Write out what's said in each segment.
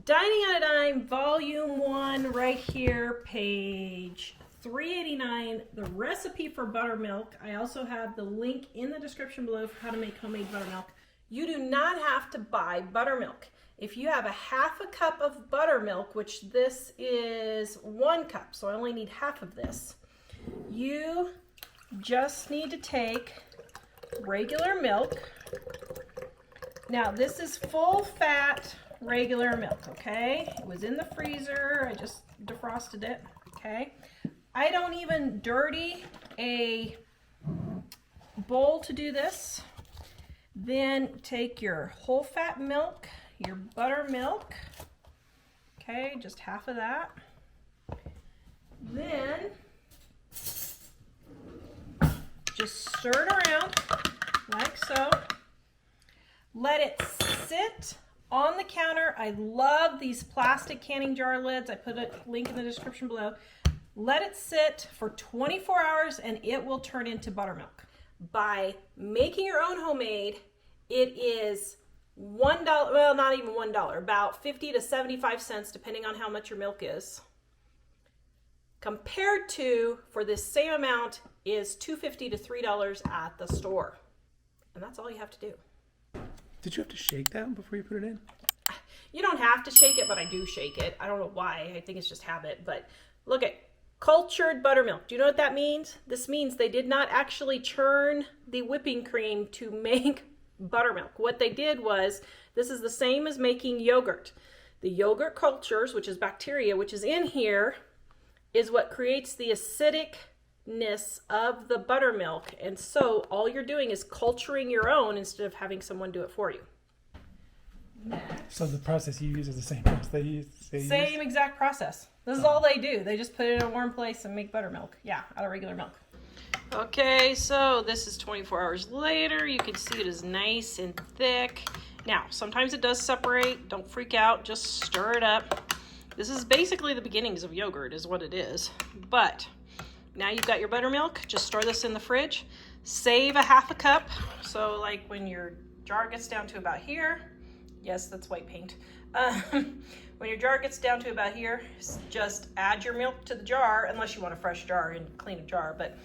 Dining on a Dime, Volume 1, right here, page 389, the recipe for buttermilk. I also have the link in the description below for how to make homemade buttermilk. You do not have to buy buttermilk. If you have a half a cup of buttermilk, which this is 1 cup, so I only need half of this, you just need to take regular milk. Now this is full fat regular milk, okay? It was in the freezer, I just defrosted it, okay? I don't even dirty a bowl to do this. Then take your whole fat milk, your buttermilk, okay, just half of that. Then just stir it around like so. Let it sit on the counter. I love these plastic canning jar lids. I put a link in the description below. Let it sit for 24 hours and it will turn into buttermilk. By making your own homemade, it is $1, well, not even $1, about 50 to 75 cents, depending on how much your milk is. Compared to, for this same amount, is $2.50 to $3 at the store. And that's all you have to do. Did you have to shake that before you put it in? You don't have to shake it, but I do shake it. I don't know why. I think it's just habit. But look at cultured buttermilk. Do you know what that means? This means they did not actually churn the whipping cream to make buttermilk. What they did was, this is the same as making yogurt. The yogurt cultures, which is bacteria, which is in here, is what creates the acidicness of the buttermilk. And so all you're doing is culturing your own instead of having someone do it for you. So the process you use is the same process they use? Same exact process. This is all they do. They just put it in a warm place and make buttermilk. Yeah, out of regular milk. Okay, so this is 24 hours later. You can see it is nice and thick. Now, sometimes it does separate. Don't freak out. Just stir it up. This is basically the beginnings of yogurt is what it is. But now you've got your buttermilk. Just store this in the fridge. Save a half a cup. So like when your jar gets down to about here, yes, that's white paint. When your jar gets down to about here, just add your milk to the jar, unless you want a fresh jar and clean a jar, but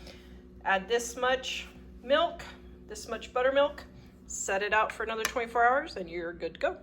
add this much milk, this much buttermilk, set it out for another 24 hours, and you're good to go.